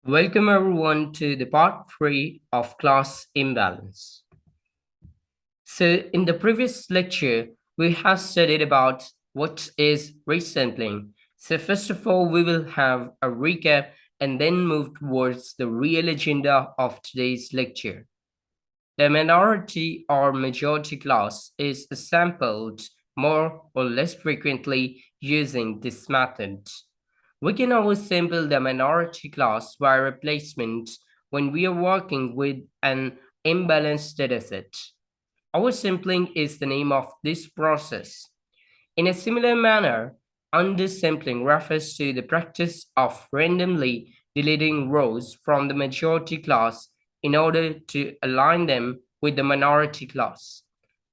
Welcome everyone to the part 3 of class imbalance. So in the previous lecture, we have studied about what is resampling. So first of all, we will have a recap and then move towards the real agenda of today's lecture. The minority or majority class is sampled more or less frequently using this method. We can always sample the minority class by replacement when we are working with an imbalanced dataset. Our sampling is the name of this process. In a similar manner, undersampling refers to the practice of randomly deleting rows from the majority class in order to align them with the minority class.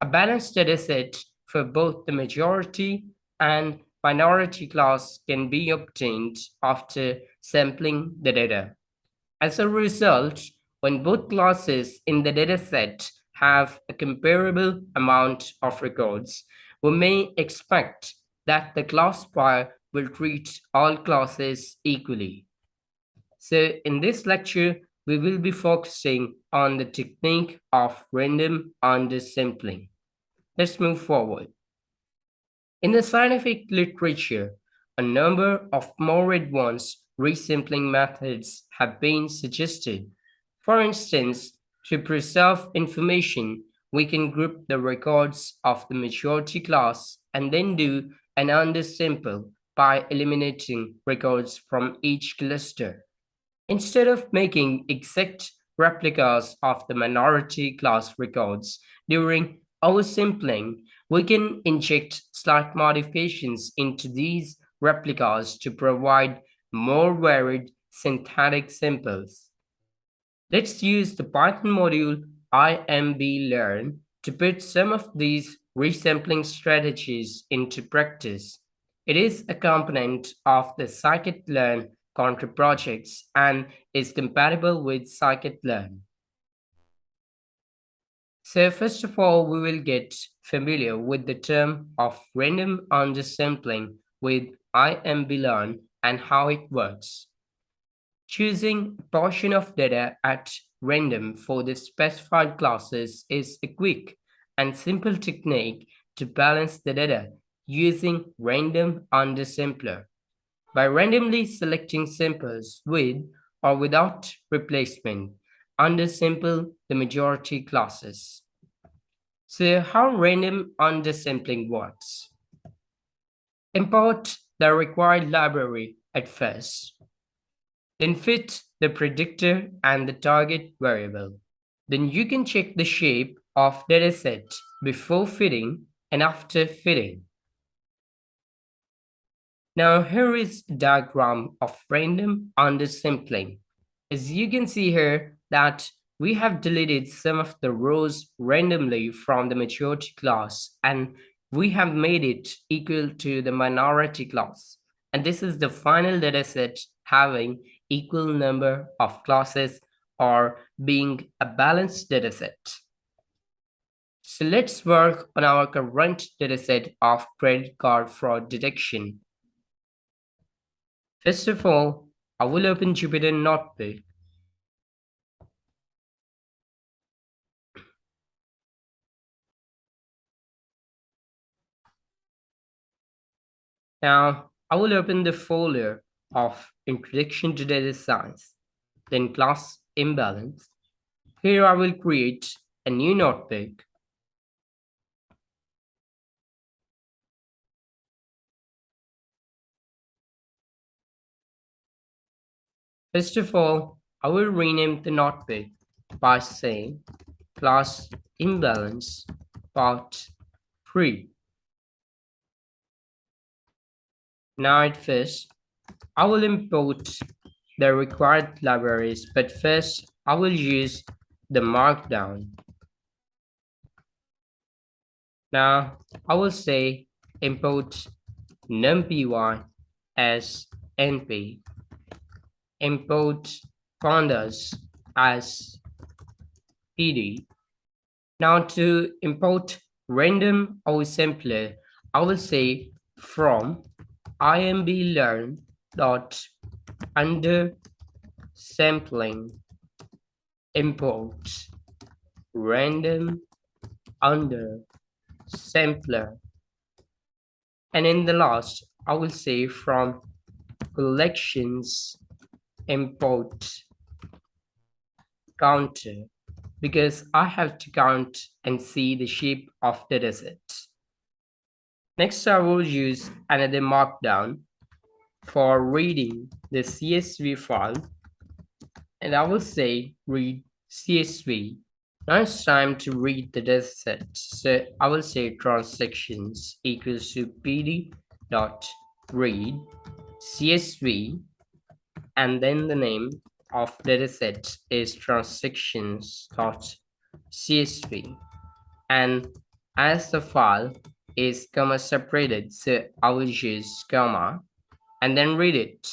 A balanced dataset for both the majority and minority class can be obtained after sampling the data. As a result, when both classes in the dataset have a comparable amount of records, we may expect that the classifier will treat all classes equally. So in this lecture, we will be focusing on the technique of random undersampling. Let's move forward. In the scientific literature, a number of more advanced resampling methods have been suggested. For instance, to preserve information, we can group the records of the majority class and then do an undersample by eliminating records from each cluster. Instead of making exact replicas of the minority class records during oversampling, we can inject slight modifications into these replicas to provide more varied synthetic samples. Let's use the Python module Imbalance to put some of these resampling strategies into practice. It is a component of the scikit-learn contra projects and is compatible with scikit-learn. So first of all, we will get familiar with the term of random undersampling with Imbalance and how it works. Choosing a portion of data at random for the specified classes is a quick and simple technique to balance the data using random undersampler. By randomly selecting samples with or without replacement, undersample the majority classes. So how random undersampling works? Import the required library at first. Then fit the predictor and the target variable. Then you can check the shape of dataset before fitting and after fitting. Now here is a diagram of random undersampling. As you can see here that we have deleted some of the rows randomly from the majority class and we have made it equal to the minority class. And this is the final dataset having equal number of classes or being a balanced dataset. So let's work on our current dataset of credit card fraud detection. First of all, I will open Jupyter Notebook. Now, I will open the folder of Introduction to Data Science, then class Imbalance. Here I will create a new notebook. First of all, I will rename the notebook by saying class Imbalance Part 3. Now at first, I will import the required libraries, but first I will use the markdown. Now I will say import numpy as np, import pandas as pd. Now to import random or simpler, I will say from imblearn dot under sampling, import, random under sampler. And in the last, I will say from collections import counter because I have to count and see the shape of the desert. Next, I will use another markdown for reading the CSV file, and I will say read CSV. Now it's time to read the dataset. So I will say transactions equals to pd dot read CSV, and then the name of dataset is transactions dot CSV. And as the file is comma separated, so I will use comma and then read it.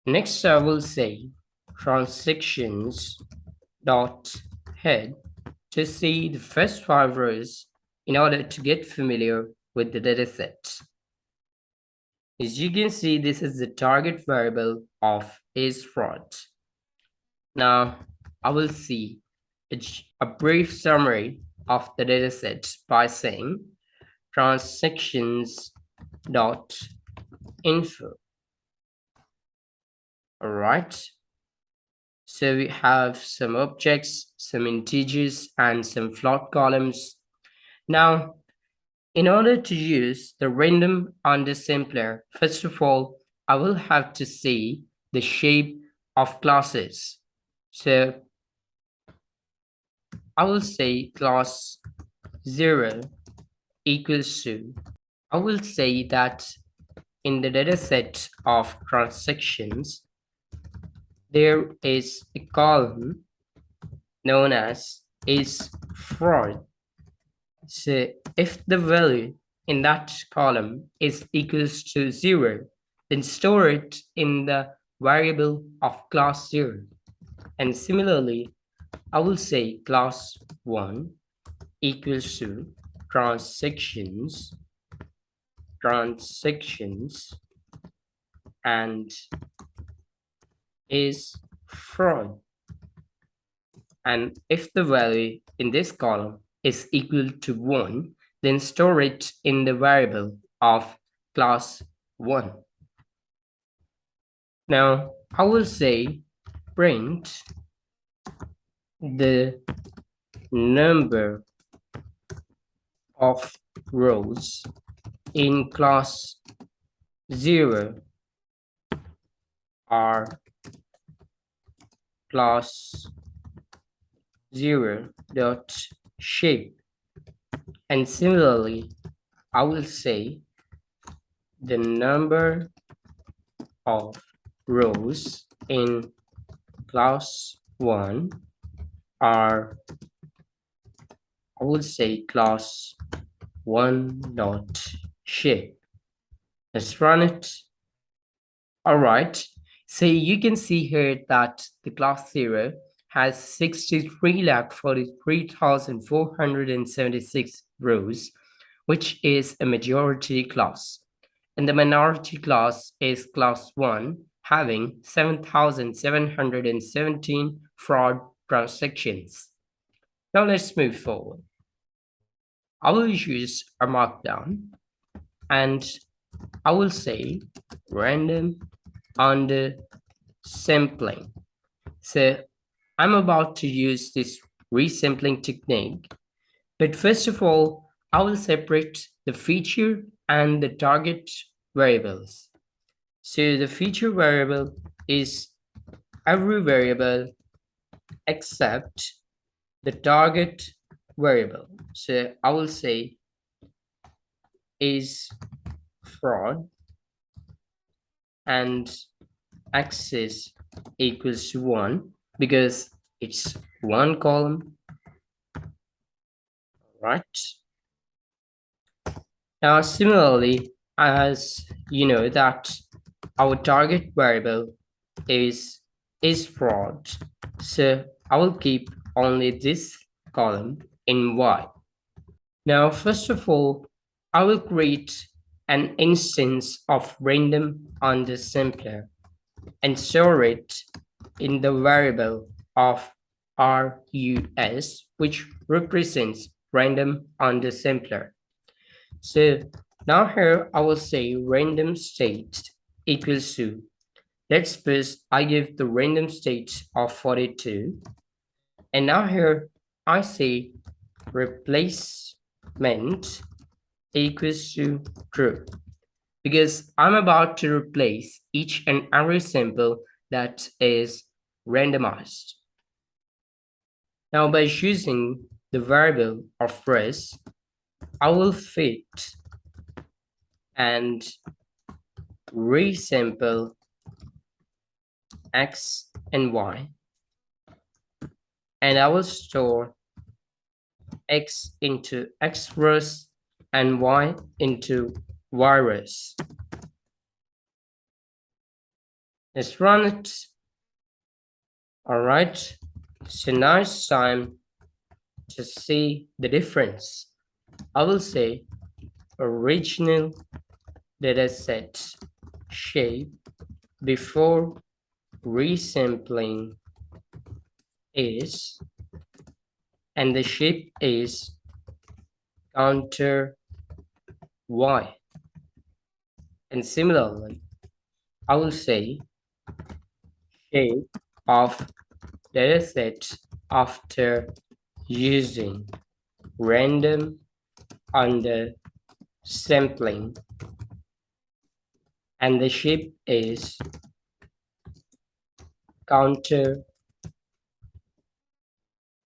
Next, I will say transactions dot head to see the first 5 rows in order to get familiar with the dataset. As you can see, this is the target variable of is fraud. Now, I will see a brief summary of the dataset by saying transactions dot info. All right. So we have some objects, some integers, and some float columns. Now, in order to use the random undersampler, first of all, I will have to see the shape of classes. So I will say class 0 equals to, I will say that in the dataset of transactions, there is a column known as is fraud. So if the value in that column is equals to 0, then store it in the variable of class 0. And similarly, I will say class 1 equals to transactions and is fraud. And if the value in this column is equal to 1, then store it in the variable of class 1. Now, I will say print the number of rows in class 0 are class 0 dot shape. And similarly, I will say the number of rows in class 1 are, I would say class 1 dot shape. Let's run it. All right. So you can see here that the class 0 has 63,43,476 rows, which is a majority class. And the minority class is class 1, having 7,717 fraud transactions. Now let's move forward. I will use a markdown and I will say random under sampling. So I'm about to use this resampling technique, but first of all, I will separate the feature and the target variables. So the feature variable is every variable except the target variable. So I will say is fraud and axis equals to 1 because it's one column, right? Now, similarly, as you know that our target variable is fraud, so I will keep only this column in Y. Now, first of all, I will create an instance of random undersampler and store it in the variable of RUS, which represents random undersampler. So now here I will say random state equals to, let's suppose I give the random state of 42, and now here I say replacement equals to true, because I'm about to replace each and every sample that is randomized. Now by choosing the variable of res, I will fit and resample x and y, and I will store x into x res and y into y res. Let's run it. All right, so now it's time to see the difference. I will say original dataset shape before resampling is, and the shape is counter y. And similarly, I will say shape of dataset after using random under sampling, and the shape is counter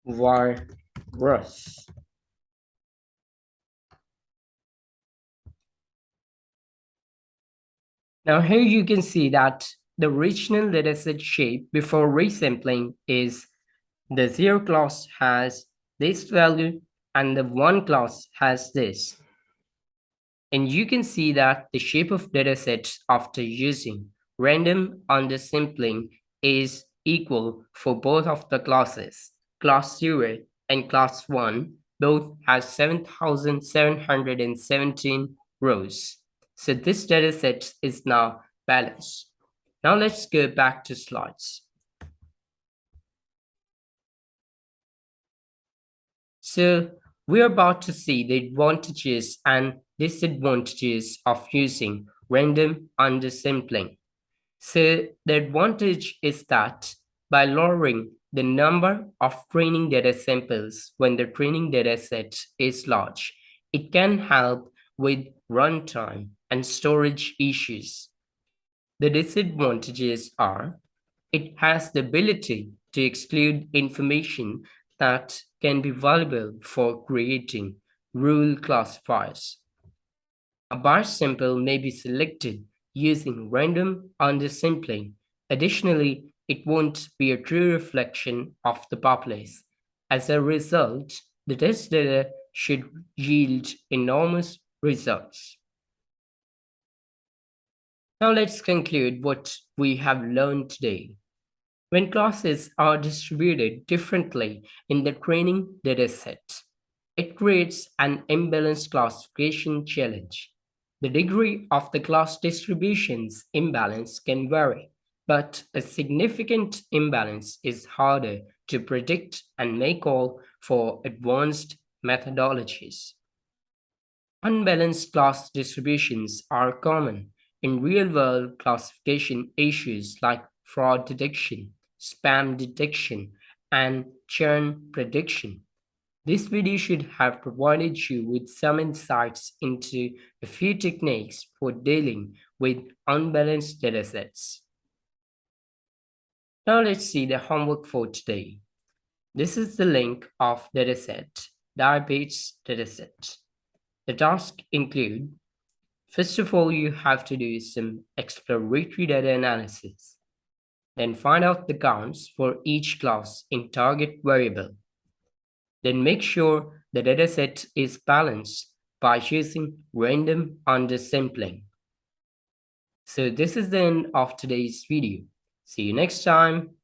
virus. Now here you can see that the original dataset shape before resampling is the 0 class has this value and the 1 class has this. And you can see that the shape of datasets after using random undersampling is equal for both of the classes. Class 0 and class 1 both have 7,717 rows. So this dataset is now balanced. Now let's go back to slides. So we're about to see the advantages and disadvantages of using random undersampling. So the advantage is that by lowering the number of training data samples when the training data set is large, it can help with runtime and storage issues. The disadvantages are it has the ability to exclude information that can be valuable for creating rule classifiers. A bias sample may be selected using random undersampling. Additionally, it won't be a true reflection of the populace. As a result, the test data should yield enormous results. Now let's conclude what we have learned today. When classes are distributed differently in the training dataset, it creates an imbalanced classification challenge. The degree of the class distribution's imbalance can vary, but a significant imbalance is harder to predict and may call for advanced methodologies. Unbalanced class distributions are common in real-world classification issues like fraud detection, spam detection, and churn prediction. This video should have provided you with some insights into a few techniques for dealing with unbalanced datasets. Now let's see the homework for today. This is the link of dataset, diabetes dataset. The tasks include, first of all, you have to do some exploratory data analysis. Then find out the counts for each class in target variable. Then make sure the dataset is balanced by using random undersampling. So this is the end of today's video. See you next time.